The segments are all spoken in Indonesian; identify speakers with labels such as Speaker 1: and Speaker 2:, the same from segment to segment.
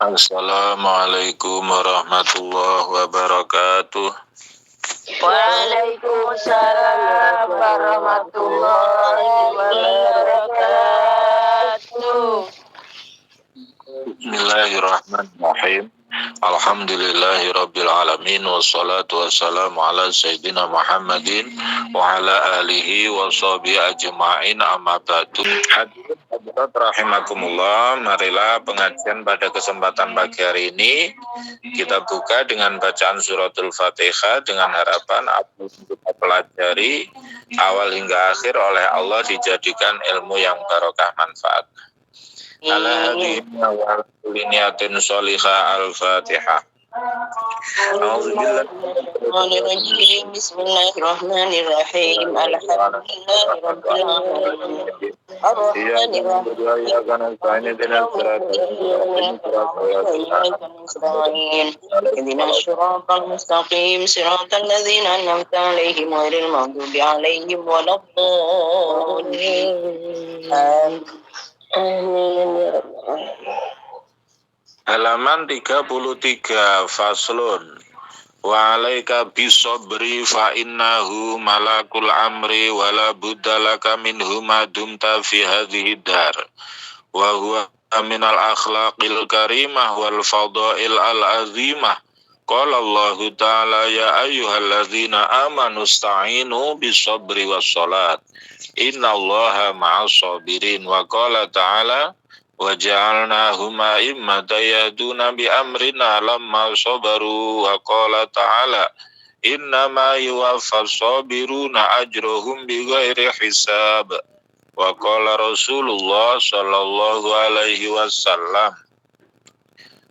Speaker 1: Assalamualaikum warahmatullahi wabarakatuh.
Speaker 2: Waalaikumsalam warahmatullahi wabarakatuh.
Speaker 1: Bismillahirrahmanirrahim. Alhamdulillahirabbil alamin wassalatu wassalamu ala sayyidina Muhammadin wa ala alihi wa sahbihi ajma'in, amma ba'du. Hadirat rahimakumullah, marilah pengajian pada kesempatan pagi hari ini kita buka dengan bacaan suratul Fatihah dengan harapan apa yang kita pelajari awal hingga akhir oleh Allah dijadikan ilmu yang barokah manfaat. Ala hadhihi wa niyatin sholihah. Al-Fatihah.
Speaker 2: Bismillahirrahmanirrahim. Alhamdulillahirabbil alamin. Ihdinas siratal mustaqim, siratal ladzina an'amta 'alaihim ghairil maghdubi 'alaihim waladdallin.
Speaker 1: Halaman 33, faslun. Wa alaika bisobri fa innahu malakul amri wala buddalaka minhu ma dumta fi hadhihi dar wa huwa minal akhlaqil karimah wal fadail al azimah. Qala Allah ta'ala ya ayyuhalladzina amanu ista'inu bisobri was salat innallaha ma'as sabirin. Wa qala ta'ala wa ja'alnahum a'immatan yahduna bi amrina lamma sabaru. Wa qala ta'ala innama yuwaffas sabiruna ajrahum bighairi hisab. Wa qala Rasulullah sallallahu alaihi wasallam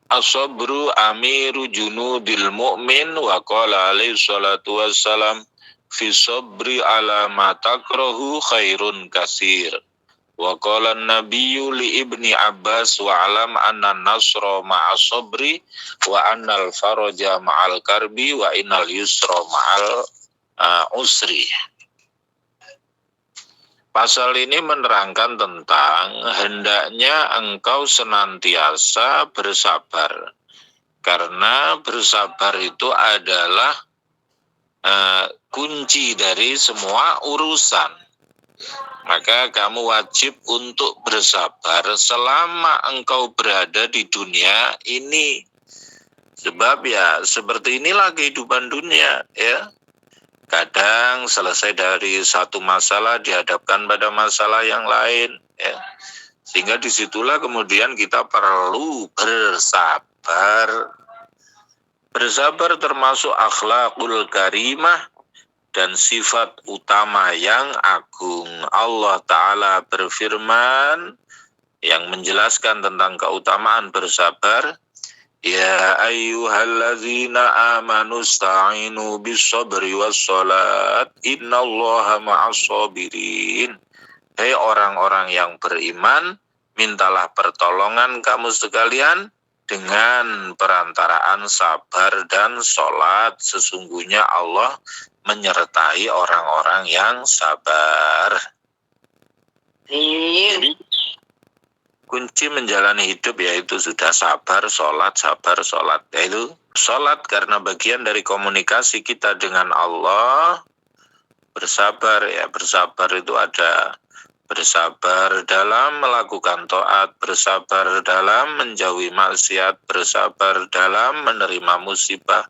Speaker 1: as-sabru amiru junudil mu'min. Wa qala alaihi salatu wassalam fi sabri ala ma takrahu khairun kasir. Wa qala an-nabiyyu li Ibni Abbas wa alam anna nasra ma'as sabri wa annal faraja ma'al karbi wa innal yusra ma'al usri. Pasal ini menerangkan tentang hendaknya engkau senantiasa bersabar, karena bersabar itu adalah kunci dari semua urusan. Maka kamu wajib untuk bersabar selama engkau berada di dunia ini. Sebab ya seperti inilah kehidupan dunia ya. Kadang selesai dari satu masalah dihadapkan pada masalah yang lain ya. Sehingga disitulah kemudian kita perlu bersabar. Bersabar termasuk akhlakul karimah dan sifat utama yang agung. Allah Ta'ala berfirman yang menjelaskan tentang keutamaan bersabar. Ya ayyuhalladzina amanu sta'inu bis-sabri was-salat innallaha ma'as sabirin. Hei orang-orang yang beriman, mintalah pertolongan kamu sekalian dengan perantaraan sabar dan sholat. Sesungguhnya Allah menyertai orang-orang yang sabar. Jadi, kunci menjalani hidup yaitu sudah sabar, sholat, yaitu sholat karena bagian dari komunikasi kita dengan Allah. Bersabar ya, bersabar itu ada bersabar dalam melakukan taat, bersabar dalam menjauhi maksiat, bersabar dalam menerima musibah,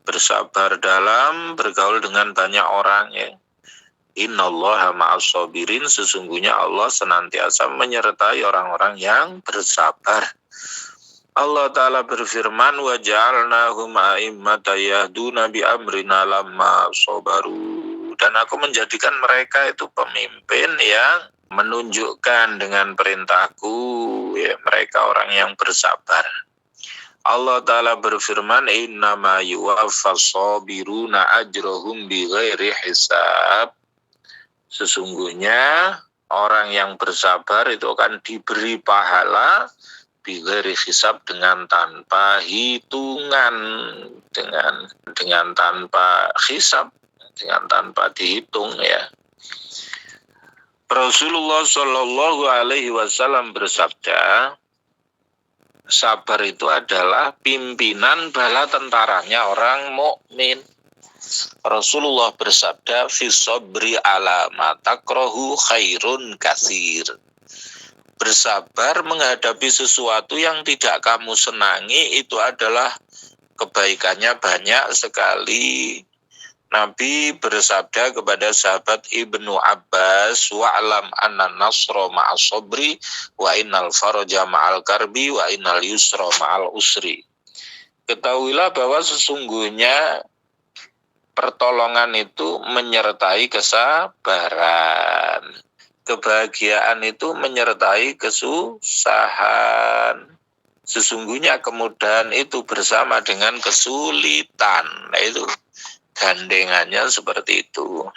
Speaker 1: bersabar dalam bergaul dengan banyak orang ya. Innallaha ma'as sabirin, sesungguhnya Allah senantiasa menyertai orang-orang yang bersabar. Allah Ta'ala berfirman wa ja'alnahum a'immatan yahduna bi amrina lamma sabaru. Dan aku menjadikan mereka itu pemimpin yang menunjukkan dengan perintahku ya, mereka orang yang bersabar. Allah Ta'ala berfirman innama yuwaffas sabiruna ajrahum bighairi hisab. Sesungguhnya orang yang bersabar itu akan diberi pahala bighairi hisab, dengan tanpa hitungan, dengan tanpa hisab, dengan tanpa dihitung ya. Rasulullah Shallallahu Alaihi Wasallam bersabda, sabar itu adalah pimpinan bala tentaranya orang mukmin. Rasulullah bersabda, fi sabri ala ma takrahu khairun katsir. Bersabar menghadapi sesuatu yang tidak kamu senangi itu adalah kebaikannya banyak sekali. Nabi bersabda kepada sahabat Ibnu Abbas, wa'lam anna nasra ma'as sabri wa innal faraja ma'al karbi wa innal yusra ma'al usri. Ketahuilah bahwa sesungguhnya pertolongan itu menyertai kesabaran. Kebahagiaan itu menyertai kesusahan. Sesungguhnya kemudahan itu bersama dengan kesulitan. Nah, itu gandengannya seperti itu.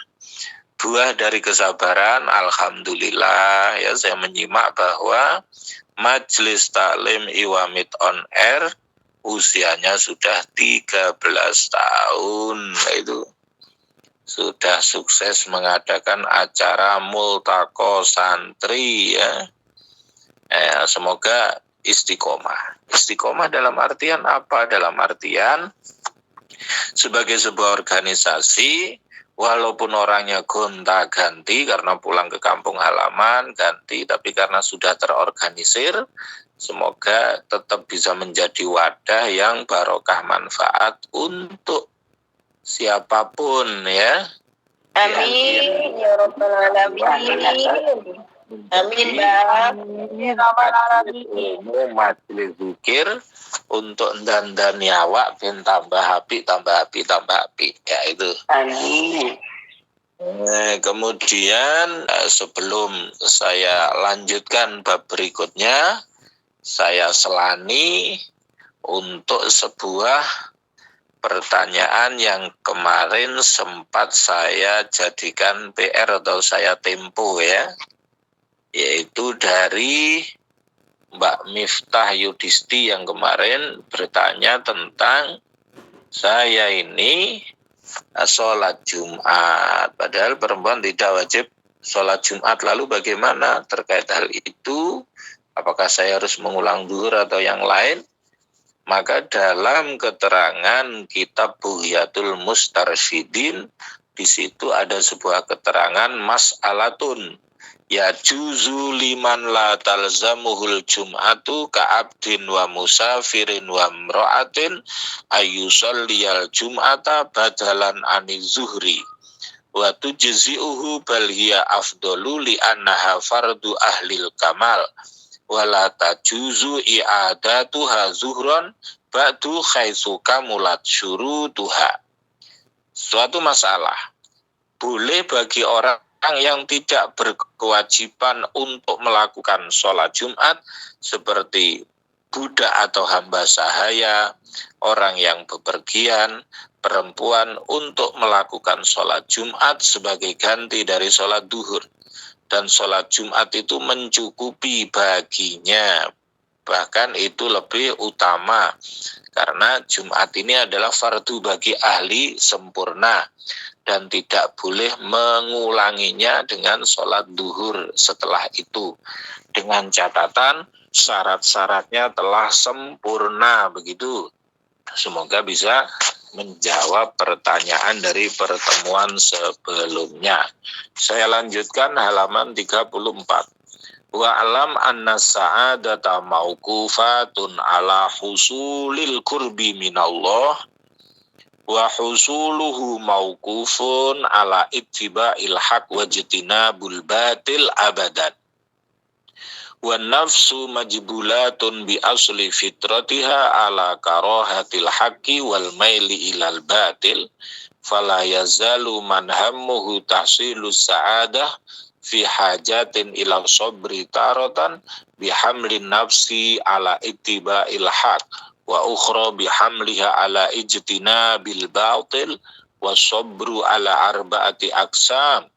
Speaker 1: Buah dari kesabaran, alhamdulillah ya, saya menyimak bahwa Majelis Taklim Iwamid on Air usianya sudah 13 tahun. Nah, itu sudah sukses mengadakan acara multaqo santri ya. Semoga istiqomah. Istiqomah dalam artian apa? Dalam artian sebagai sebuah organisasi, walaupun orangnya gonta-ganti karena pulang ke kampung halaman ganti, tapi karena sudah terorganisir, semoga tetap bisa menjadi wadah yang barokah manfaat untuk siapapun ya.
Speaker 2: Amin ya rabbal alamin. Amin Bang.
Speaker 1: Majelis zikir untuk dandan nyawa ben tambah api ya itu.
Speaker 2: Amin.
Speaker 1: Kemudian sebelum saya lanjutkan bab berikutnya, saya selani untuk sebuah pertanyaan yang kemarin sempat saya jadikan PR atau saya tempo ya, yaitu dari Mbak Miftah Yudisti yang kemarin bertanya tentang saya ini sholat Jumat, padahal perempuan tidak wajib sholat Jumat. Lalu bagaimana terkait hal itu? Apakah saya harus mengulang zuhur atau yang lain? Maka dalam keterangan kitab Bughyatul Mustarsyidin, di situ ada sebuah keterangan mas'alatun ya juzu liman la talzamuhul jum'atu ka'abdin wa musafirin wa mra'atin ayyusalliyal jum'ata badalan anizuhri wa tujzi'uhu bal hiya afdalu li annaha fardu ahlil kamal wala tajuzu i'adatuha zuhron ba'du khaitsu kamulat syurutuha. Suatu masalah, boleh bagi orang yang tidak berkewajiban untuk melakukan sholat Jumat seperti budak atau hamba sahaya, orang yang bepergian, perempuan untuk melakukan sholat Jumat sebagai ganti dari sholat duhur. Dan sholat Jumat itu mencukupi baginya, bahkan itu lebih utama karena Jumat ini adalah fardu bagi ahli sempurna dan tidak boleh mengulanginya dengan sholat duhur setelah itu, dengan catatan syarat-syaratnya telah sempurna begitu. Semoga bisa menjawab pertanyaan dari pertemuan sebelumnya. Saya lanjutkan halaman 34. Wa alam anna sa'adata mauqufatun ala husulil qurbi minallah wa husuluhu mauqufun ala ittiba'il haq wa jitinabul batil abadan. Wa nafsu majbulatun bi asli fitratiha ala karahatil haqqi wal maili ilal batil fala yazalu man hammuhu tahsilus sa'adah fi hajatin ila sabri taratan bihamlin nafsi ala ittiba'il haq wa ukhra bihamliha ala ijtinabil batil wa sabru ala arba'ati aqsam.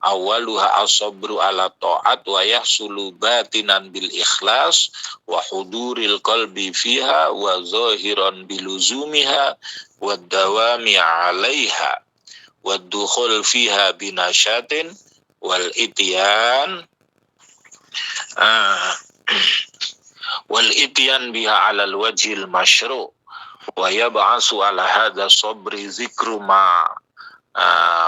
Speaker 1: Awaluha as-sabru ala ta'at wa yahsulu batinan bil ikhlas wa huduril qalbi fiha wa zahiran biluzumiha wa dawami alaiha wa dukhul fiha binasyatin wal ityan wal ityan biha 'ala al-wajhil masyru' wa yab'asu 'ala hadha sabri zikru ma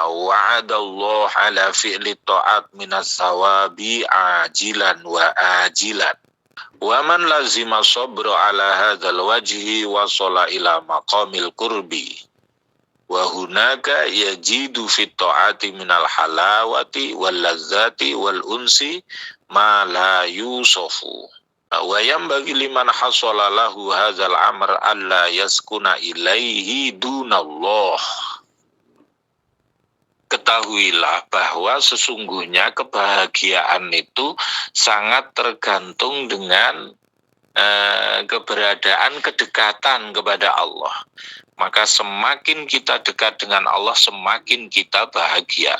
Speaker 1: wa'adallahu 'ala fi'li ta'at minas sawabi ajilan wa ajilan. Wa man lazima sabra 'ala hadzal wajhi wasala ila maqamil qurbi wa hunaka yajidu fit ta'ati minal halawati wal lazzati wal unsi ma la yusafu. Wa yanbaghi liman hasala lahu hadzal amr alla yaskuna ilaihi dunallah. Ketahuilah bahwa sesungguhnya kebahagiaan itu sangat tergantung dengan keberadaan kedekatan kepada Allah. Maka semakin kita dekat dengan Allah, semakin kita bahagia.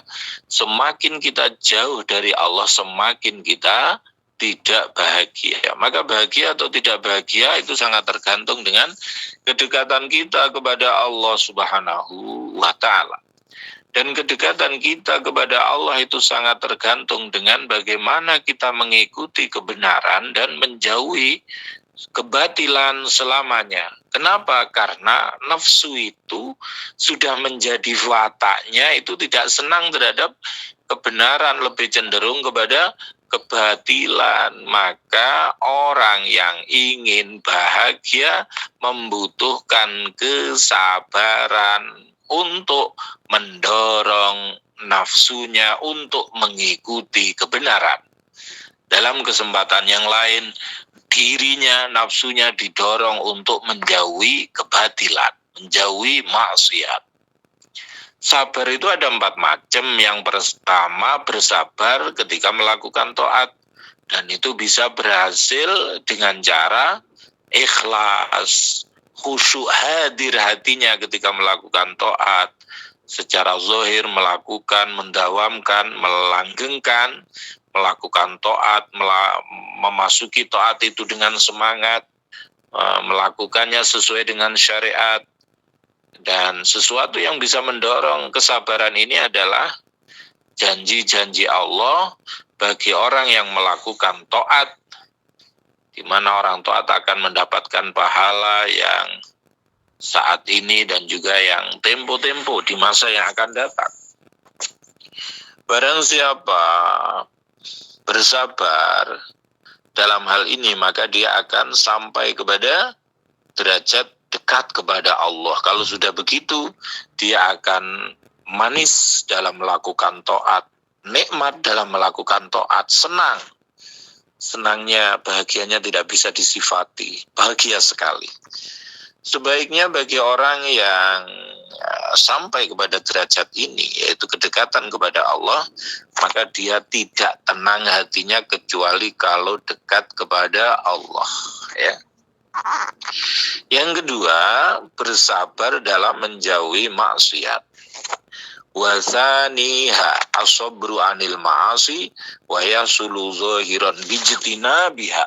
Speaker 1: Semakin kita jauh dari Allah, semakin kita tidak bahagia. Maka bahagia atau tidak bahagia itu sangat tergantung dengan kedekatan kita kepada Allah Subhanahu wa Ta'ala. Dan kedekatan kita kepada Allah itu sangat tergantung dengan bagaimana kita mengikuti kebenaran dan menjauhi kebatilan selamanya. Kenapa? Karena nafsu itu sudah menjadi wataknya, itu tidak senang terhadap kebenaran, lebih cenderung kepada kebatilan. Maka orang yang ingin bahagia membutuhkan kesabaran untuk mendorong nafsunya untuk mengikuti kebenaran. Dalam kesempatan yang lain, dirinya, nafsunya didorong untuk menjauhi kebatilan, menjauhi maksiat. Sabar itu ada 4 macam. Yang pertama, bersabar ketika melakukan taat. Dan itu bisa berhasil dengan cara ikhlas, khusyuk hadir hatinya ketika melakukan taat. Secara zahir melakukan, mendawamkan, melanggengkan, melakukan taat, memasuki taat itu dengan semangat, melakukannya sesuai dengan syariat. Dan sesuatu yang bisa mendorong kesabaran ini adalah janji-janji Allah bagi orang yang melakukan taat, di mana orang taat akan mendapatkan pahala yang saat ini dan juga yang tempo-tempo di masa yang akan datang. Barang siapa bersabar dalam hal ini, maka dia akan sampai kepada derajat dekat kepada Allah. Kalau sudah begitu, dia akan manis dalam melakukan taat, nikmat dalam melakukan taat, senang. Senangnya, bahagianya tidak bisa disifati, bahagia sekali. Sebaiknya bagi orang yang sampai kepada derajat ini, yaitu kedekatan kepada Allah, maka dia tidak tenang hatinya kecuali kalau dekat kepada Allah. Ya. Yang kedua, bersabar dalam menjauhi maksiat. Wasaniha as-sabru anil ma'asi wa yasulu zahiran bijtinabiha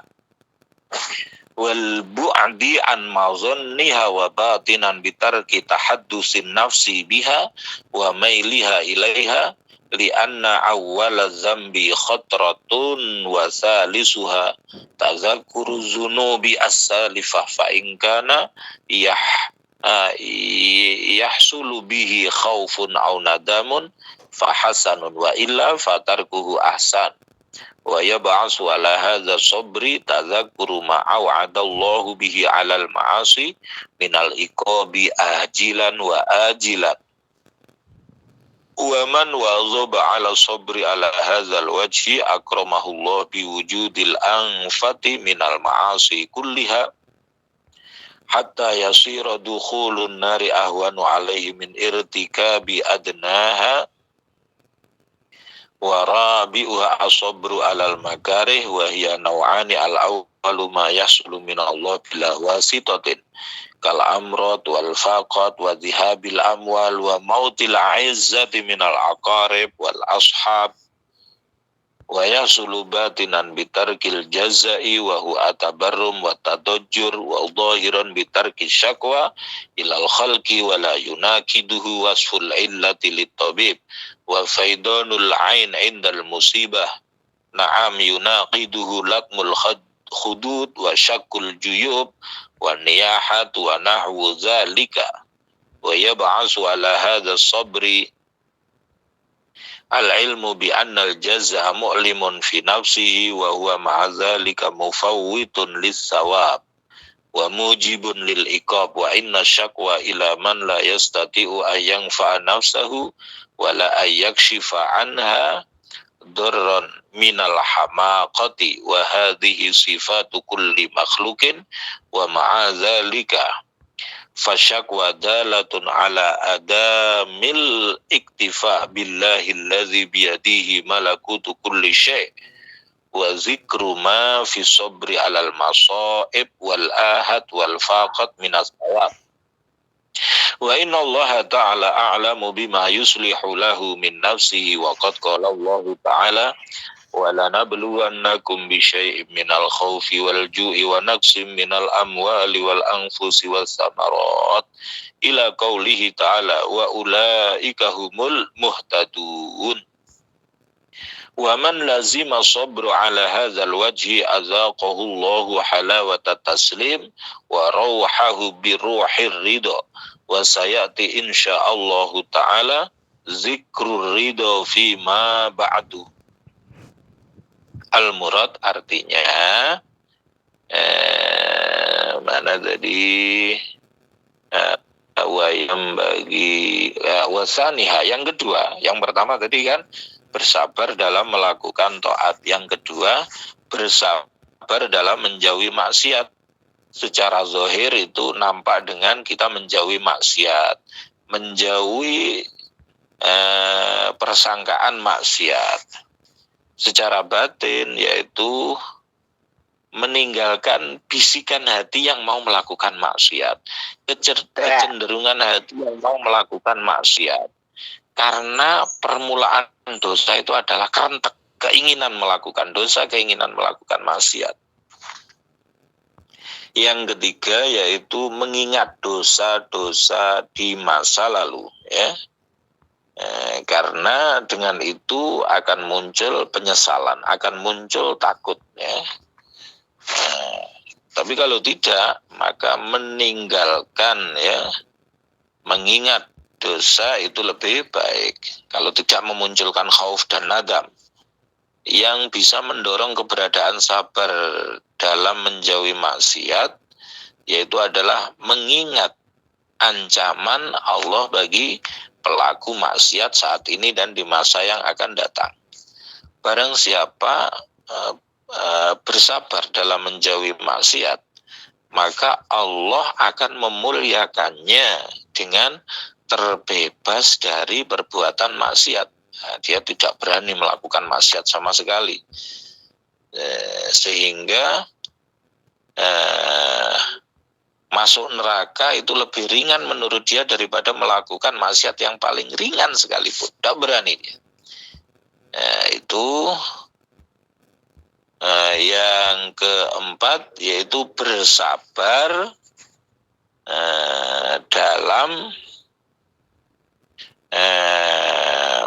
Speaker 1: wal bu'di an mazanniha wa batinan bitarki tahaddusin nafsi biha wa mailiha ilaiha lianna awwala dzambi khatratun wa salisuha tazakkuru dzunubi as-salifah fa in kana yahsulu bihi khaufun aw nadamun fa hasanun wa illa fatarkuhu ahsan. Wa yab'asu ala hadza sabri tadzakkuru ma wa'adallahu bihi 'alal ma'asi minal iqabi ajilan wa ajilan. Wa man wazaba 'ala sabri 'ala hadzal wajhi akramahullah bi wujudil anfati minal ma'asi kulliha hatta yasira dukhulun nari ahwanu 'alaihi min irtikabi adnaha. Wa rabi'uha as-sabru 'alal makarih wa hiya naw'ani al-awwalu ma yahsulu min Allah bila wasitatin kal amrad wal faqat wa dhihabil amwal wa mautil 'izzati minal aqarib wal ashab wa yahsulu batinan bitarkil jazai wa huwa atabarrum wa tadajjur wa dhahiran bitarki syakwa ilal khalqi wa la yunakiduhu wasful illati litabib wa faidanul ain indal musibah na'am yunaqiduhu latmul khudud wa syaqqul juyub wa niyahat wa nahwu dzalika wa yab'asu ala hadha sabri al-ilmu bi anna al-jazaa mu'limun fi nafsihi wa huwa ma'a dzalika mufawwitun lis-sawab wa mujibun lil iqab wa inna syakwa ila man la yastati'u an yanfa'a nafsahu wa la yakshifa anha darran minal hamaqati wa hadhihi sifatu kulli makhluqin wa ma'a dzalika fasyakwa dalatun ala adamil iktifa billahi allazi biyadihi malakutu kulli syai' wa zikru ma fi sabri alal masaib wal ahad wal faqat minas sawab wa inna Allah ta'ala a'lamu bima yuslihu lahu min nafsihi wa qad qala Allah ta'ala wa lanabluwannakum bi syai'in minal khawfi wal ju'i wa naqsim minal amwali wal anfusi was samarat ila qaulihi ta'ala wa ulaika humul muhtadun. Wa man lazima sabru ala hadzal wajhi azaqahu Allahu halawata taslim wa rawhahu bi ruhir ridha wa sayati insyaallahu taala zikrur ridha fi ma ba'du. Al-murad artinya mana tadi wayam bagi wasaniha yang kedua, yang pertama tadi kan bersabar dalam melakukan taat, yang kedua bersabar dalam menjauhi maksiat. Secara zahir itu nampak dengan kita menjauhi maksiat, menjauhi persangkaan maksiat. Secara batin yaitu meninggalkan bisikan hati yang mau melakukan maksiat, kecenderungan hati yang mau melakukan maksiat. Karena permulaan dosa itu adalah kerentek, keinginan melakukan dosa, keinginan melakukan maksiat. Yang ketiga yaitu mengingat dosa-dosa di masa lalu, ya. Karena dengan itu akan muncul penyesalan, akan muncul takut, ya. Tapi kalau tidak, maka meninggalkan, ya, mengingat dosa itu lebih baik. Kalau tidak memunculkan khauf dan nadam yang bisa mendorong keberadaan sabar dalam menjauhi maksiat, yaitu adalah mengingat ancaman Allah bagi pelaku maksiat saat ini dan di masa yang akan datang. Barang siapa bersabar dalam menjauhi maksiat, maka Allah akan memuliakannya dengan terbebas dari perbuatan maksiat. Nah, dia tidak berani melakukan maksiat sama sekali, sehingga masuk neraka itu lebih ringan menurut dia daripada melakukan maksiat yang paling ringan sekalipun. Tidak berani dia. Itu yang keempat yaitu bersabar dalam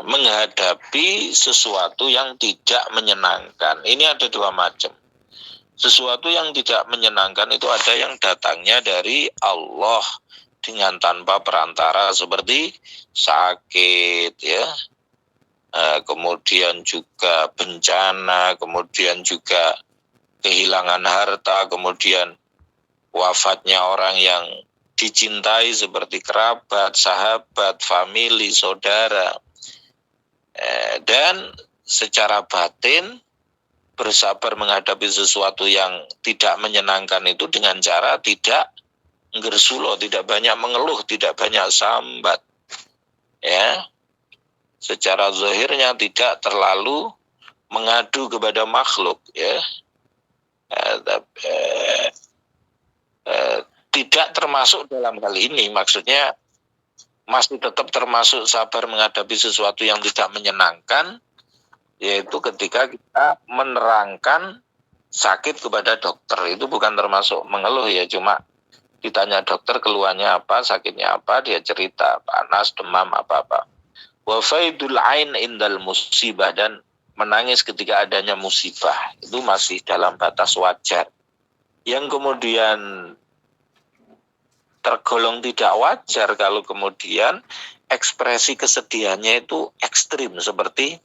Speaker 1: menghadapi sesuatu yang tidak menyenangkan. Ini ada dua macam. Sesuatu yang tidak menyenangkan itu ada yang datangnya dari Allah dengan tanpa perantara seperti sakit, ya, kemudian juga bencana, kemudian juga kehilangan harta, kemudian wafatnya orang yang dicintai seperti kerabat, sahabat, famili, saudara. Dan secara batin bersabar menghadapi sesuatu yang tidak menyenangkan itu dengan cara tidak ngersulo, tidak banyak mengeluh, tidak banyak sambat, ya. Secara zahirnya tidak terlalu mengadu kepada makhluk, ya. Tidak termasuk dalam hal ini, maksudnya masih tetap termasuk sabar menghadapi sesuatu yang tidak menyenangkan, yaitu ketika kita menerangkan sakit kepada dokter. Itu bukan termasuk mengeluh, ya, cuma ditanya dokter keluhannya apa, sakitnya apa, dia cerita panas, demam, apa-apa. Wa faidul ain indal musibah, dan menangis ketika adanya musibah, itu masih dalam batas wajar. Yang kemudian tergolong tidak wajar kalau kemudian ekspresi kesedihannya itu ekstrim, seperti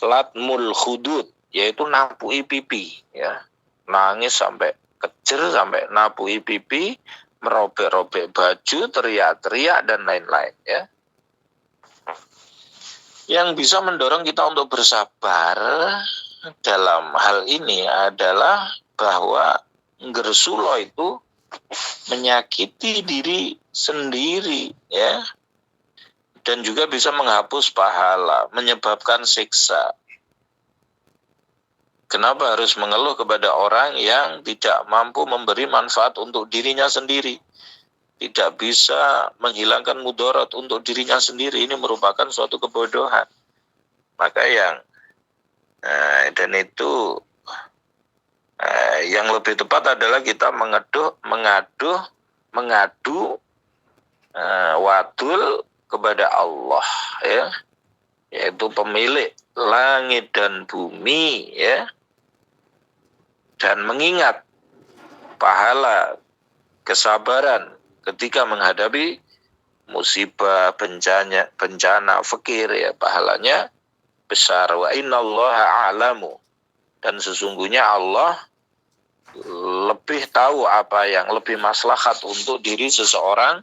Speaker 1: latmul khudud, yaitu napui pipi, ya, nangis sampai kejer, sampai napui pipi, merobek-robek baju, teriak-teriak dan lain-lain, ya. Yang bisa mendorong kita untuk bersabar dalam hal ini adalah bahwa Nggersulo itu menyakiti diri sendiri, ya, dan juga bisa menghapus pahala, menyebabkan siksa. Kenapa harus mengeluh kepada orang yang tidak mampu memberi manfaat untuk dirinya sendiri, tidak bisa menghilangkan mudarat untuk dirinya sendiri? Ini merupakan suatu kebodohan. Maka dan itu yang lebih tepat adalah kita mengadu wadul kepada Allah, ya, yaitu pemilik langit dan bumi, ya, dan mengingat pahala kesabaran ketika menghadapi musibah, bencana, fakir, ya, pahalanya besar. Wa innallaha a'lamu, dan sesungguhnya Allah lebih tahu apa yang lebih maslahat untuk diri seseorang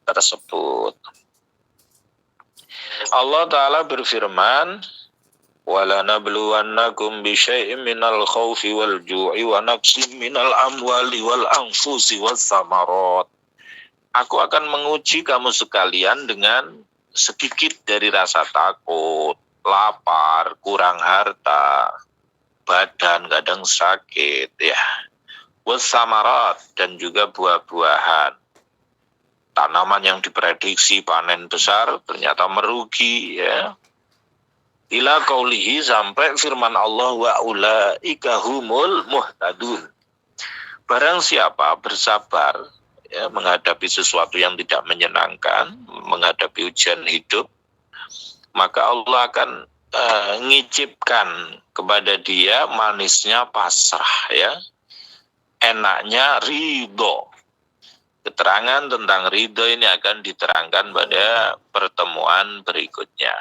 Speaker 1: tersebut. Allah Ta'ala berfirman, wala nabluwannakum bisyai'im minal khawfi wal ju'i wa naqsim minal amwali wal anfusi was samarat. Aku akan menguji kamu sekalian dengan sedikit dari rasa takut, lapar, kurang harta, badan kadang sakit, ya, wasamarat, dan juga buah-buahan. Tanaman yang diprediksi panen besar ternyata merugi, ya. Ila qaulihi, sampai firman Allah, wa ulaika humul muhtadun. Barang siapa bersabar, ya, menghadapi sesuatu yang tidak menyenangkan, menghadapi ujian hidup, maka Allah akan ngicipkan kepada dia manisnya pasrah, ya, enaknya ridho. Keterangan tentang ridho ini akan diterangkan pada pertemuan berikutnya.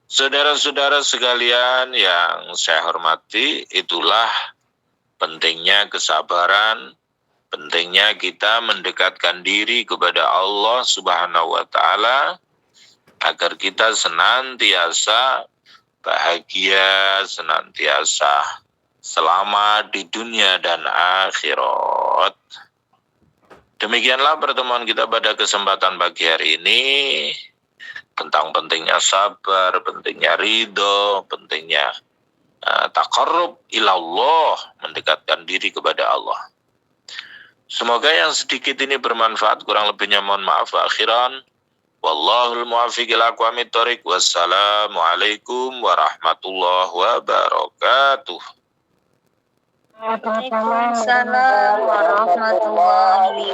Speaker 1: Saudara-saudara sekalian yang saya hormati, itulah pentingnya kesabaran, pentingnya kita mendekatkan diri kepada Allah Subhanahu wa Ta'ala, agar kita senantiasa bahagia, senantiasa selamat di dunia dan akhirat. Demikianlah pertemuan kita pada kesempatan pagi hari ini, tentang pentingnya sabar, pentingnya ridho, pentingnya taqarrub ilallah, mendekatkan diri kepada Allah. Semoga yang sedikit ini bermanfaat, kurang lebihnya mohon maaf. Akhiran, wallahul muwaffiq ila aqwamit thoriq. Wassalamualaikum warahmatullahi wabarakatuh.
Speaker 2: Waalaikumsalam warahmatullahi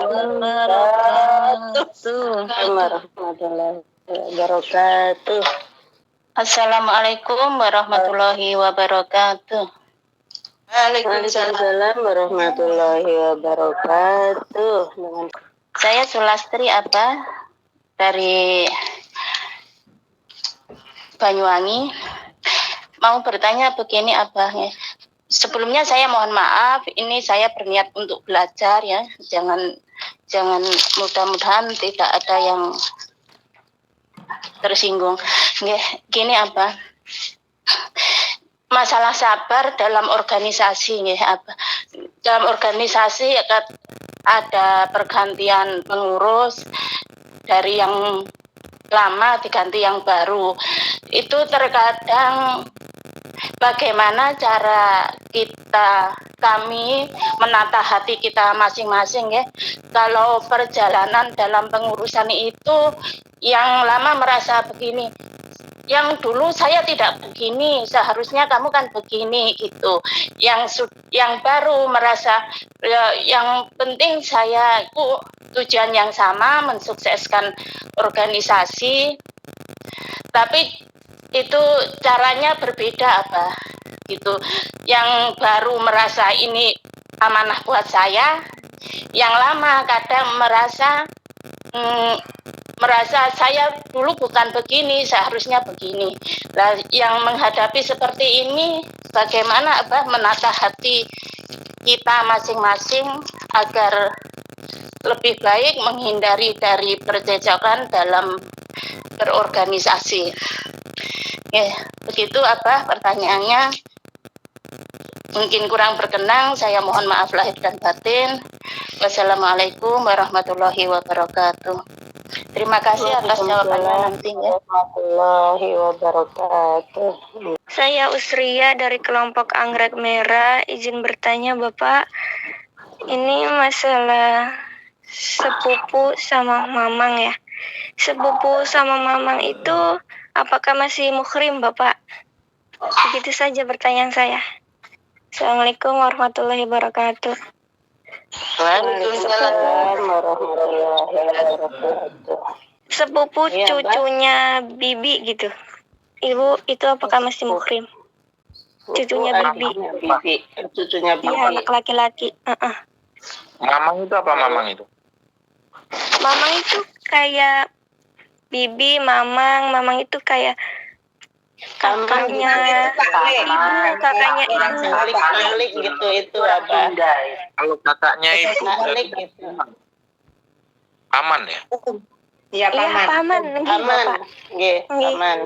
Speaker 2: wabarakatuh. Assalamualaikum warahmatullahi wabarakatuh.
Speaker 3: Waalaikumsalam warahmatullahi wabarakatuh.
Speaker 2: Saya Sulastri dari Banyuwangi. Mau bertanya begini ya. Sebelumnya saya mohon maaf, ini saya berniat untuk belajar, ya. Jangan mudah-mudahan tidak ada yang tersinggung. Gini masalah sabar dalam organisasi, dalam organisasi ada pergantian pengurus, dari yang lama diganti yang baru. Itu terkadang bagaimana cara kami menata hati kita masing-masing, ya. Kalau perjalanan dalam pengurusan itu, yang lama merasa begini, yang dulu saya tidak begini, seharusnya kamu kan begini, gitu. Yang baru merasa yang penting saya itu tujuan yang sama, mensukseskan organisasi. Tapi itu caranya berbeda apa gitu. Yang baru merasa ini amanah buat saya, yang lama kadang merasa saya dulu bukan begini, seharusnya begini. Nah, yang menghadapi seperti ini, bagaimana menata hati kita masing-masing agar lebih baik menghindari dari percecokan dalam berorganisasi. Ya, begitu pertanyaannya. Mungkin kurang berkenan, saya mohon maaf lahir dan batin. Wassalamualaikum warahmatullahi wabarakatuh. Terima kasih atas jawabannya nantinya.
Speaker 3: Warahmatullahi wabarakatuh.
Speaker 4: Saya Usria dari kelompok Anggrek Merah. Izin bertanya Bapak, ini masalah sepupu sama mamang ya. Sepupu sama mamang itu apakah masih muhrim Bapak? Begitu saja pertanyaan saya. Assalamualaikum warahmatullahi wabarakatuh.
Speaker 3: Waalaikumsalam warahmatullahi wabarakatuh.
Speaker 4: Sepupu
Speaker 3: Iya,
Speaker 4: cucunya Bibi gitu. Ibu itu apakah masih muhrim? Cucunya Bibi.
Speaker 3: Cucunya Bibi.
Speaker 4: Iya, anak laki-laki.
Speaker 1: Mamang itu apa mamang itu?
Speaker 4: Mamang itu kayak Bibi, mamang itu kayak kakaknya ibu, kakaknya ibu.
Speaker 3: Malik gitu itu apa?
Speaker 1: Kalau kakaknya itu
Speaker 3: Malik gitu.
Speaker 1: paman ya?
Speaker 4: Iya, paman.
Speaker 3: Aman. Nggih, aman.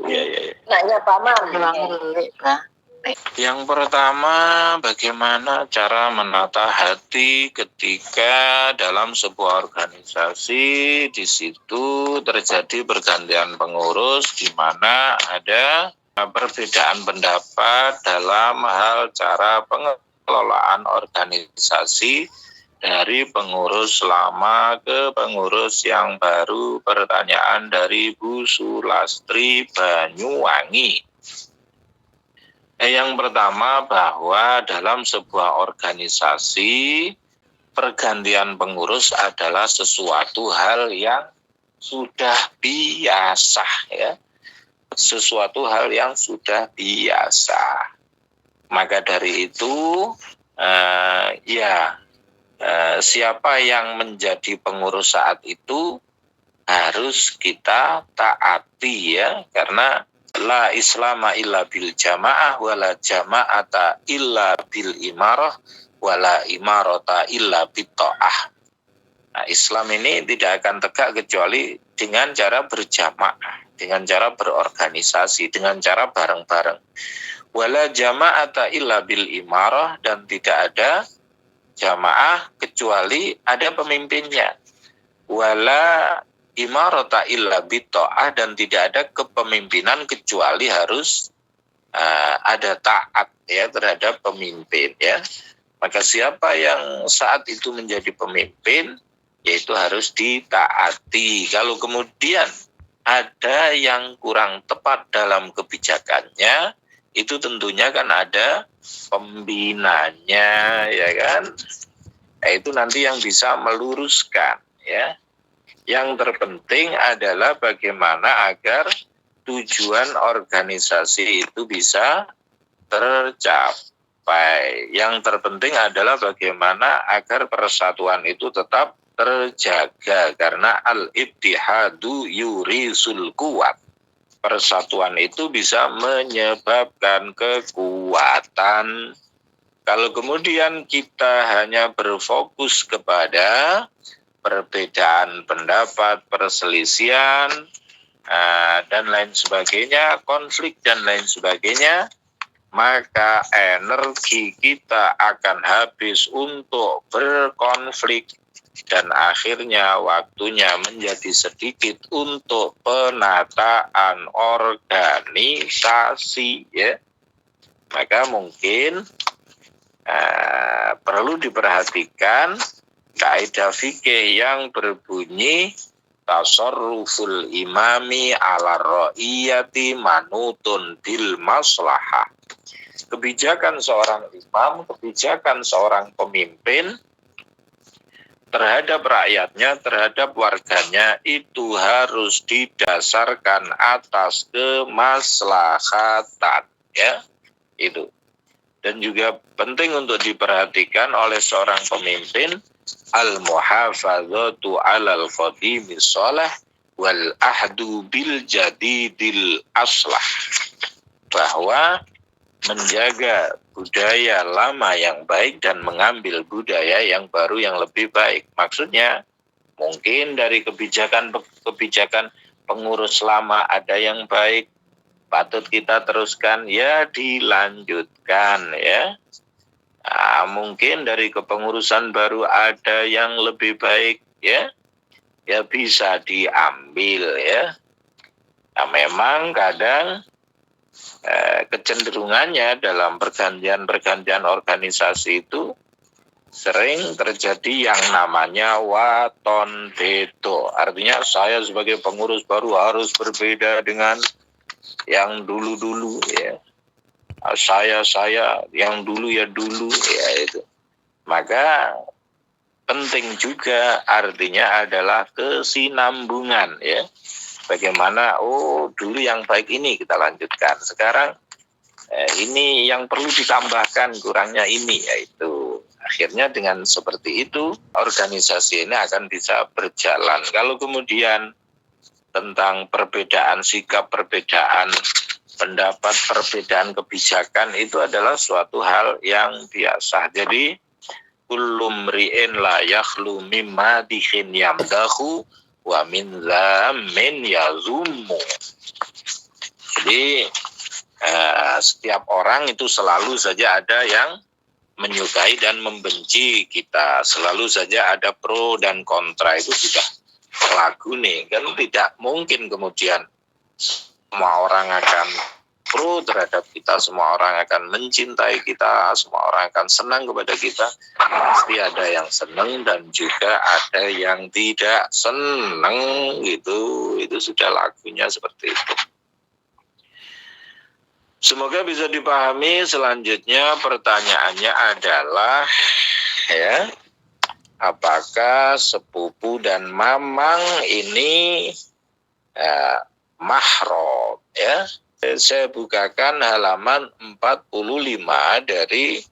Speaker 1: Iya.
Speaker 3: Naknya paman.
Speaker 1: Yang pertama, bagaimana cara menata hati ketika dalam sebuah organisasi di situ terjadi pergantian pengurus di mana ada perbedaan pendapat dalam hal cara pengelolaan organisasi dari pengurus lama ke pengurus yang baru. Pertanyaan dari Bu Sulastri Banyuwangi. Yang pertama, bahwa dalam sebuah organisasi pergantian pengurus adalah sesuatu hal yang sudah biasa ya. Sesuatu hal yang sudah biasa. Maka dari itu siapa yang menjadi pengurus saat itu harus kita taati ya, karena la islama illa bil jamaah wala jama'ata illa bil imarah wala imarata illa bit ta'ah. Nah, Islam ini tidak akan tegak kecuali dengan cara berjamaah, dengan cara berorganisasi, dengan cara bareng-bareng. Wala jama'ata illa bil imarah, dan tidak ada jamaah kecuali ada pemimpinnya. Wala imarata illa bitta'ah, dan tidak ada kepemimpinan kecuali harus ada taat ya terhadap pemimpin ya. Maka siapa yang saat itu menjadi pemimpin yaitu harus ditaati. Kalau kemudian ada yang kurang tepat dalam kebijakannya, itu tentunya kan ada pembinanya ya kan. Itu nanti yang bisa meluruskan ya. Yang terpenting adalah bagaimana agar tujuan organisasi itu bisa tercapai. Yang terpenting adalah bagaimana agar persatuan itu tetap terjaga, karena al-ittihadu yurisul kuwat. Persatuan itu bisa menyebabkan kekuatan. Kalau kemudian kita hanya berfokus kepada perbedaan pendapat, perselisihan, dan lain sebagainya, konflik dan lain sebagainya, maka energi kita akan habis untuk berkonflik dan akhirnya waktunya menjadi sedikit untuk penataan organisasi ya. Maka mungkin perlu diperhatikan kaidah fikih yang berbunyi tasarruful imami ala ra'iyati manutun bil maslahah. Kebijakan seorang imam, kebijakan seorang pemimpin terhadap rakyatnya, terhadap warganya itu harus didasarkan atas kemaslahatan, ya. Itu. Dan juga penting untuk diperhatikan oleh seorang pemimpin, al-muhafadzatu 'alal qadimis shalah wal ahdu bil jadidil aslah. Bahwa menjaga budaya lama yang baik dan mengambil budaya yang baru yang lebih baik. Maksudnya mungkin dari kebijakan pengurus lama ada yang baik, patut kita teruskan, ya dilanjutkan, ya. Nah, mungkin dari kepengurusan baru ada yang lebih baik, ya bisa diambil, ya. Nah, memang kadang kecenderungannya dalam pergantian organisasi itu sering terjadi yang namanya waton veto. Artinya saya sebagai pengurus baru harus berbeda dengan yang dulu-dulu, ya. Saya yang dulu ya dulu, ya itu. Maka penting juga artinya adalah kesinambungan, ya. Bagaimana, dulu yang baik ini kita lanjutkan. Sekarang ini yang perlu ditambahkan, kurangnya ini, yaitu. Akhirnya dengan seperti itu, organisasi ini akan bisa berjalan. Kalau kemudian tentang perbedaan sikap, perbedaan pendapat, perbedaan kebijakan, itu adalah suatu hal yang biasa. Jadi, kullu mri'in la yakhlu mimma dikhin yamdahu wa min zammin yazummu. Jadi setiap orang itu selalu saja ada yang menyukai dan membenci kita. Selalu saja ada pro dan kontra, itu sudah lagu nih. Kan tidak mungkin kemudian semua orang akan pro terhadap kita, semua orang akan mencintai kita, semua orang akan senang kepada kita. Pasti ada yang senang dan juga ada yang tidak senang, gitu. Itu sudah lagunya seperti itu. Semoga bisa dipahami. Selanjutnya pertanyaannya adalah, ya, apakah sepupu dan mamang ini mahram, ya? Saya bukakan halaman 45 dari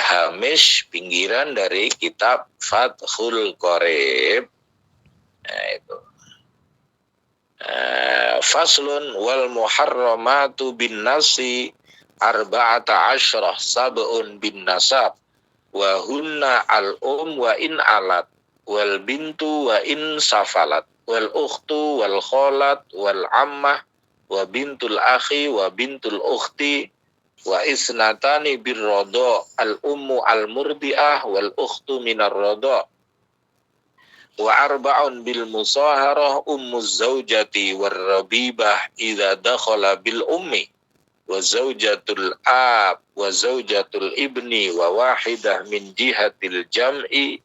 Speaker 1: hamish pinggiran dari kitab Fathul Qorib. Nah, itu. Faslun wal muharramatu bin nasi arba'ata asyrah sab'un bin nasab wa hunna al-um wa in alat wal bintu wa in safalat wal ukhtu wal kholat wal ammah wa bintul akhi wa bintul ukhti wa isnatani birrodo al-ummu al-murdi'ah wal ukhtu minar rodo wa arba'un bil musaharah ummuz zawjati war rabibah idza dakhala bil ummi wa zawjatul ab wa zawjatul ibni wa wahidah min jihatil jam'i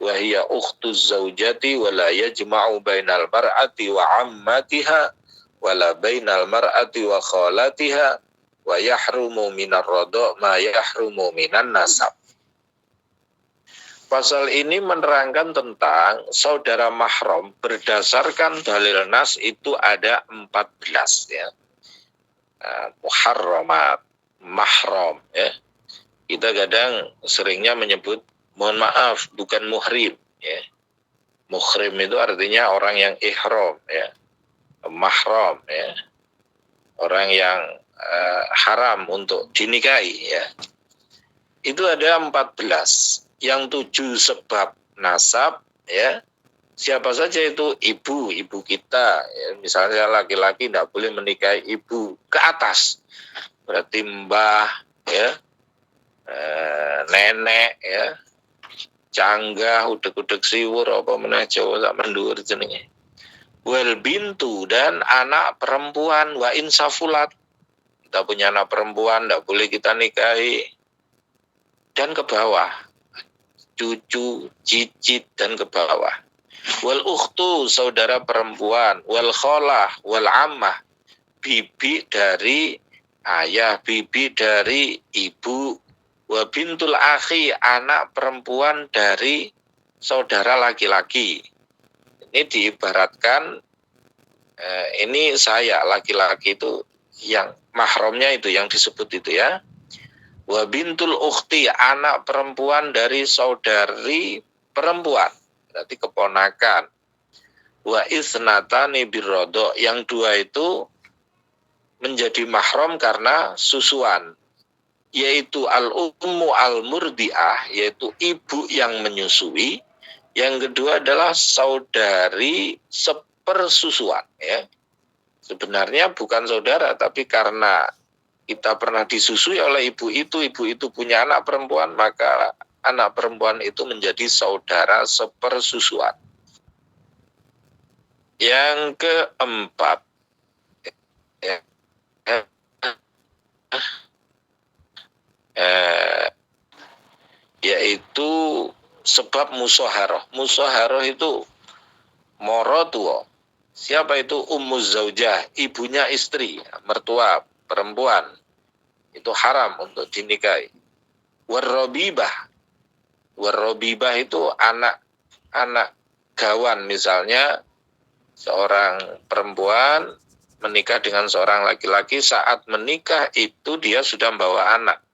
Speaker 1: wa hiya ukhtuz zawjati wa la yajma'u bainal mar'ati wa ammatiha wala bainal mar'ati wa khalatiha wa yahrumu minar rodo ma yahrumu minan nasab. Pasal ini menerangkan tentang saudara mahram berdasarkan dalil nas itu ada 14, ya. Muharramat, mahram, ya. Kita kadang seringnya menyebut, mohon maaf, bukan muhrim, ya. Muhrim itu artinya orang yang ihram, ya. Mahram, ya, orang yang haram untuk dinikahi, ya. Itu ada 14, yang 7 sebab nasab, ya. Siapa saja itu? Ibu kita, ya. Misalnya laki-laki tidak boleh menikahi ibu ke atas, berarti mbah, ya, nenek, ya, canggah, udek-udek siwur, apa meneh Jawa sak mendur jenenge. Wal bintu, dan anak perempuan, wa insafulat, kita punya anak perempuan tidak boleh kita nikahi, dan ke bawah, cucu, cicit, dan ke bawah. Wal ukhtu, saudara perempuan, wal kholah, wal ammah, bibi dari ayah, bibi dari ibu, wa bintul akhi, anak perempuan dari saudara laki-laki. Ini diibaratkan ini saya laki-laki itu yang mahramnya itu yang disebut itu ya. Wa bintul ukhti, anak perempuan dari saudari perempuan, berarti keponakan. Wa isnatani birrodo, yang dua itu menjadi mahram karena susuan, yaitu al-ummu al-murdiah, yaitu ibu yang menyusui. Yang kedua adalah saudari sepersusuan ya. Sebenarnya bukan saudara, tapi karena kita pernah disusui oleh ibu itu punya anak perempuan, maka anak perempuan itu menjadi saudara sepersusuan. Yang keempat, yaitu sebab musaharoh. Musaharoh itu morotuo. Siapa itu? Ummu zaujah, ibunya istri, mertua perempuan. Itu haram untuk dinikahi. Warrobibah. Warrobibah itu anak gawan, misalnya seorang perempuan menikah dengan seorang laki-laki, saat menikah itu dia sudah membawa anak.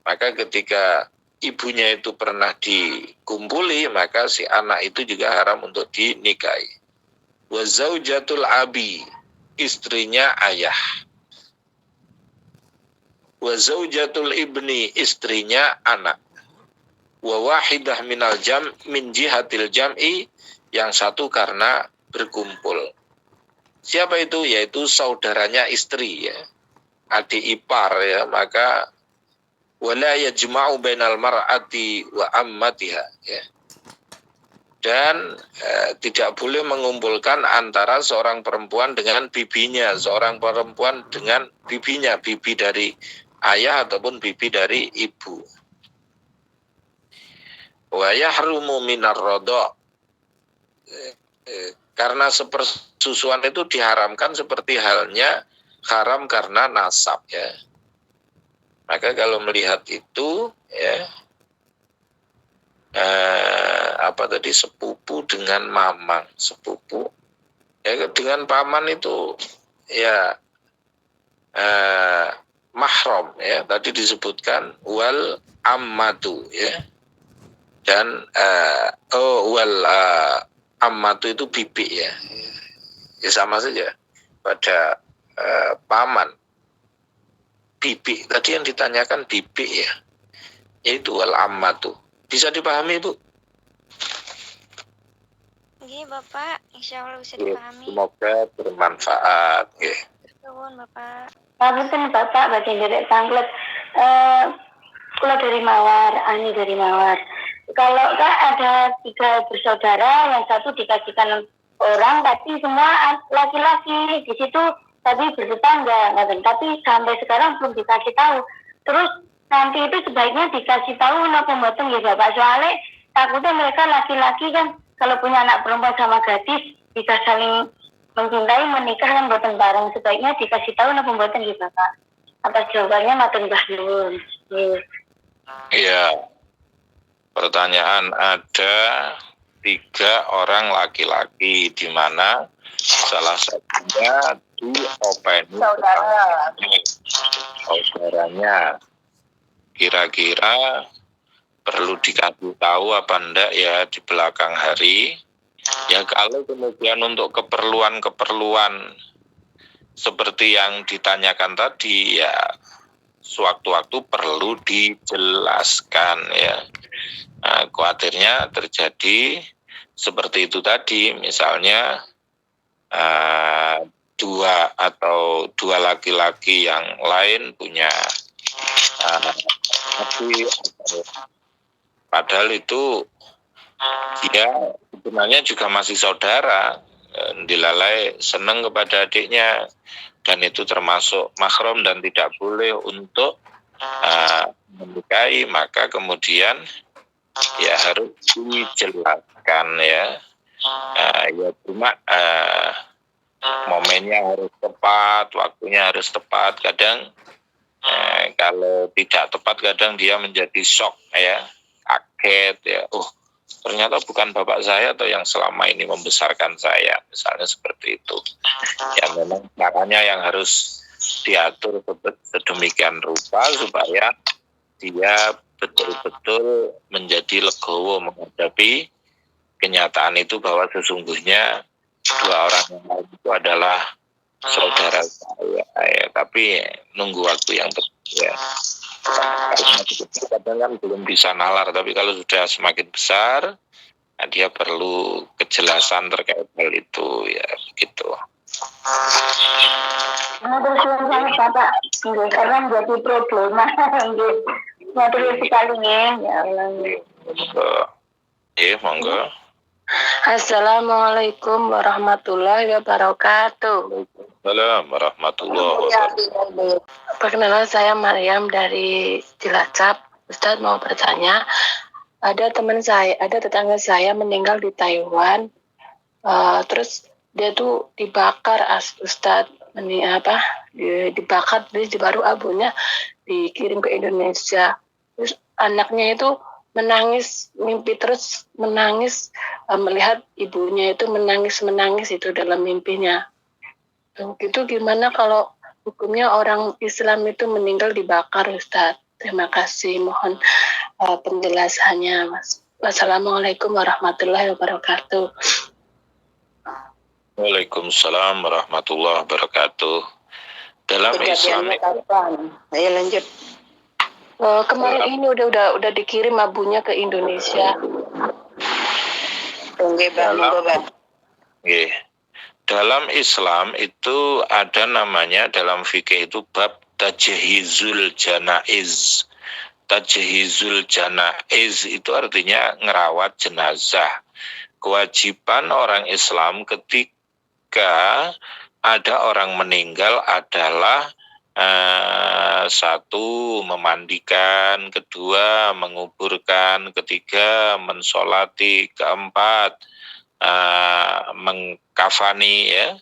Speaker 1: Maka ketika ibunya itu pernah dikumpuli, maka si anak itu juga haram untuk dinikahi. Wa zaujatul abi, istrinya ayah. Wa zaujatul ibni, istrinya anak. Wa wahidah minal min jihatil jam'i, yang satu karena berkumpul. Siapa itu? Yaitu saudaranya istri ya, adik ipar ya, maka wala yajma'u bainal mar'ati wa ammatiha ya. Dan tidak boleh mengumpulkan antara seorang perempuan dengan bibinya, seorang perempuan dengan bibinya, bibi dari ayah ataupun bibi dari ibu. Wa yahrumu minar rodha, karena sepersusuan itu diharamkan seperti halnya haram karena nasab ya. Maka kalau melihat itu ya, sepupu dengan mamang, sepupu ya dengan paman itu ya mahram ya, tadi disebutkan wal ammatu ya, dan wal ammatu itu bibi ya, ya sama saja pada paman. Bibi tadi yang ditanyakan bibi ya, yaitu wal ammatu. Bisa dipahami Bu?
Speaker 4: Iya Bapak, insya Allah bisa dipahami.
Speaker 1: Semoga bermanfaat.
Speaker 4: Nuwun Bapak.
Speaker 2: Punten Bapak, bagian dari tanglet. Kula dari Mawar, Ani dari Mawar. Kalau Kak ada 3 bersaudara, yang satu dikasihkan orang, tapi semua laki-laki. Di situ tadi bertetangga, tapi sampai sekarang belum dikasih tahu. Terus nanti itu sebaiknya dikasih tahu napa mboten ya Bapak, soalnya takutnya mereka laki-laki kan kalau punya anak perempuan sama gadis bisa saling mencintai, menikah kan mboten bareng, sebaiknya dikasih tahu napa mboten ya Bapak. Atas jawabannya matur nuwun.
Speaker 1: Iya. Pertanyaan, ada 3 orang laki-laki di mana salah satunya diopeni saudaranya. Kira-kira perlu dikasih tahu apa enggak ya di belakang hari? Ya kalau kemudian untuk keperluan-keperluan seperti yang ditanyakan tadi ya sewaktu-waktu perlu dijelaskan ya. Nah, khawatirnya terjadi seperti itu tadi, misalnya 2 laki-laki yang lain punya padahal itu dia sebenarnya juga masih saudara, dilalai senang kepada adiknya, dan itu termasuk mahram dan tidak boleh untuk menikahi, maka kemudian ya harus dijelaskan ya. Ya cuma momennya harus tepat, waktunya harus tepat. Kadang kalau tidak tepat kadang dia menjadi shock ya, kaget ya. ternyata bukan bapak saya atau yang selama ini membesarkan saya, misalnya seperti itu. Ya memang caranya yang harus diatur sedemikian rupa supaya dia betul-betul menjadi legowo menghadapi kenyataan itu bahwa sesungguhnya dua orang yang lain itu adalah saudara saya, ya. Tapi nunggu waktu yang tepat, ya. Karena kadang kan belum bisa nalar, tapi kalau sudah semakin besar, nah dia perlu kejelasan terkait hal itu, ya begitu.
Speaker 2: Terus sangat Bapak, karena menjadi problema, terus sekali ya Allah.
Speaker 1: Monggo.
Speaker 2: Assalamualaikum warahmatullahi wabarakatuh.
Speaker 1: Waalaikumsalam warahmatullahi wabarakatuh.
Speaker 2: Perkenalan, saya Maryam dari Cilacap. Ustadz mau bertanya, ada tetangga saya meninggal di Taiwan. Terus dia tuh dibakar, Ustadz. Dibakar, terus baru abunya dikirim ke Indonesia. Terus anaknya itu menangis, mimpi terus menangis, melihat ibunya itu menangis itu dalam mimpinya. Itu gimana kalau hukumnya orang Islam itu meninggal dibakar, Ustadz? Terima kasih, mohon penjelasannya, Mas. Wassalamualaikum warahmatullahi wabarakatuh.
Speaker 1: Waalaikumsalam warahmatullahi wabarakatuh. Dalam Islam
Speaker 3: kapan? Ayo lanjut.
Speaker 2: Kemarin ini udah dikirim abunya ke Indonesia.
Speaker 1: Dalam Islam itu ada namanya, dalam fikih itu bab tajhizul janaiz. Tajhizul janaiz itu artinya ngerawat jenazah. Kewajiban orang Islam ketika ada orang meninggal adalah satu, memandikan, kedua, menguburkan, ketiga, mensolati, keempat, mengkafani, ya.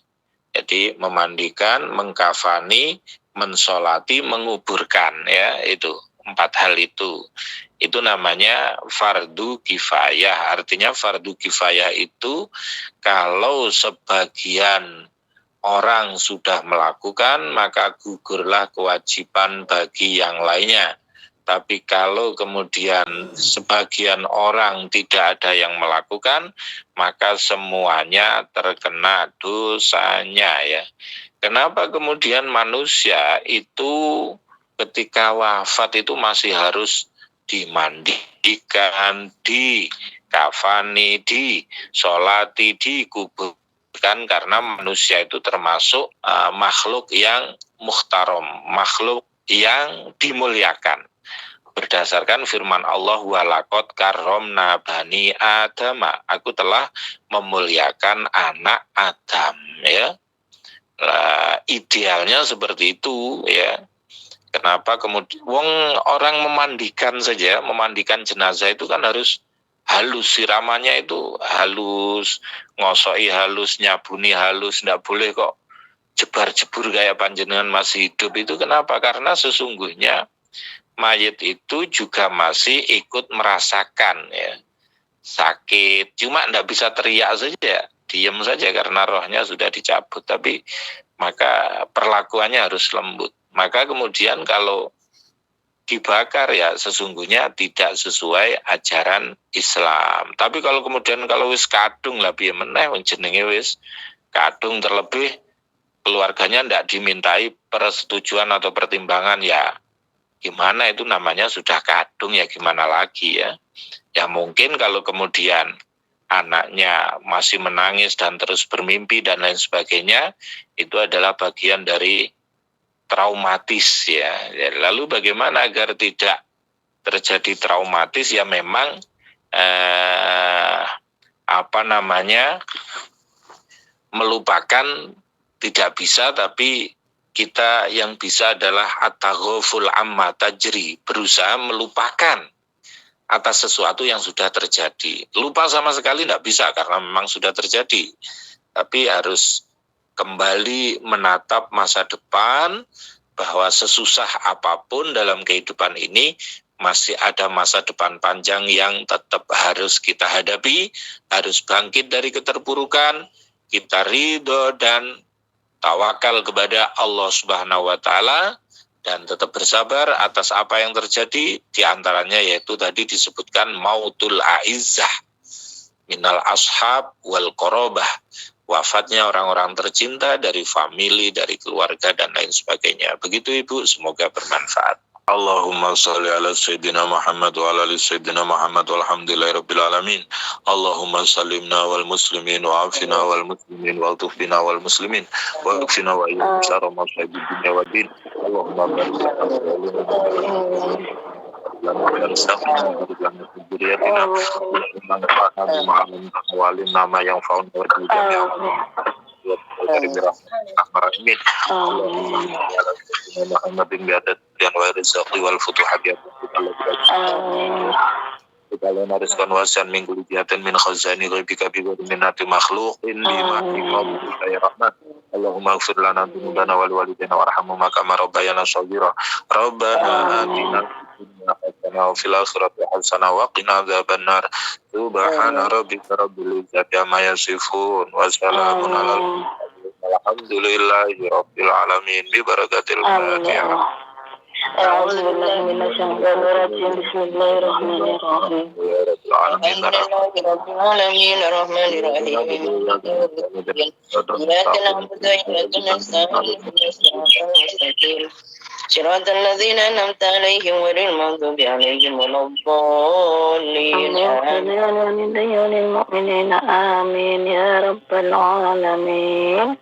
Speaker 1: Jadi memandikan, mengkafani, mensolati, menguburkan, ya, itu 4 hal itu. Itu namanya fardu kifayah. Artinya fardu kifayah itu kalau sebagian orang sudah melakukan, maka gugurlah kewajiban bagi yang lainnya. Tapi kalau kemudian sebagian orang tidak ada yang melakukan, maka semuanya terkena dosanya, ya. Kenapa kemudian manusia itu ketika wafat itu masih harus dimandikan, dikafani, disolati, dikubur? Karena manusia itu termasuk makhluk yang muhtaram, makhluk yang dimuliakan. Berdasarkan firman Allah, walaqad karramna bani Adam, aku telah memuliakan anak Adam, ya. Idealnya seperti itu, ya. Kenapa kemudian orang memandikan saja, memandikan jenazah itu kan harus halus, siramannya itu halus, ngosoi halus, nyabuni halus, tidak boleh kok jebar-jebur kayak panjenengan masih hidup. Itu kenapa? Karena sesungguhnya mayit itu juga masih ikut merasakan, ya, sakit, cuma tidak bisa teriak saja, diam saja karena rohnya sudah dicabut. Tapi maka perlakuannya harus lembut. Maka kemudian kalau dibakar, ya sesungguhnya tidak sesuai ajaran Islam. Tapi kalau kemudian kalau wis kadung lah piye meneh, wong jenenge wis kadung, terlebih keluarganya tidak dimintai persetujuan atau pertimbangan, ya gimana, itu namanya sudah kadung, ya gimana lagi, ya. Ya mungkin kalau kemudian anaknya masih menangis dan terus bermimpi dan lain sebagainya, itu adalah bagian dari traumatis, ya. Lalu bagaimana agar tidak terjadi traumatis? Ya memang melupakan tidak bisa, tapi kita yang bisa adalah at-taghaful amma tajri, berusaha melupakan atas sesuatu yang sudah terjadi. Lupa sama sekali tidak bisa karena memang sudah terjadi, tapi harus kembali menatap masa depan, bahwa sesusah apapun dalam kehidupan ini masih ada masa depan panjang yang tetap harus kita hadapi, harus bangkit dari keterpurukan, kita ridho dan tawakal kepada Allah Subhanahu wa Ta'ala, dan tetap bersabar atas apa yang terjadi, diantaranya yaitu tadi disebutkan mautul a'izzah minal ashab wal qorobah, wafatnya orang-orang tercinta dari famili, dari keluarga dan lain sebagainya. Begitu Ibu, semoga bermanfaat. Allahumma sholli ala sayyidina Muhammad wa ala ali sayyidina Muhammad walhamdulillahi rabbil alamin. Allahumma sallimna wal muslimin wa afina wal muslimin wa tufina wal muslimin wa akfina wa iyyahum syarra masa'ib dunya wa din. Allahumma barik nama yang faun dari Bismillahirrahmanirrahim. Muhammadin biadat dan warizaqi wal futuhat ya kita nariskan wasan minggu lijiatan min khazani ghaibika bi minati makhluqin bima ya rahmat. Allahumma ighfir lana dzunubana wal walidayna warhamhuma kama rabbayana shaghira. Rabbana atina fid dunya hasanah wa fil akhirati hasanah wa qina adzabannar. Subhana rabbika rabbil izzati amma yasifun wa salamun alal alhamdulillahi rabbil alamin bi barakatil Fatihah.
Speaker 3: أعوذ بالله من الشيطان الرجيم بسم الله الرحمن الرحيم الحمد لله رب العالمين الرحمن الرحيم إياك نعبد وإياك نستعين صراط المستقيم صراط الذين أنعمت عليهم غير المغضوب عليهم ولا الضالين آمين يا رب العالمين.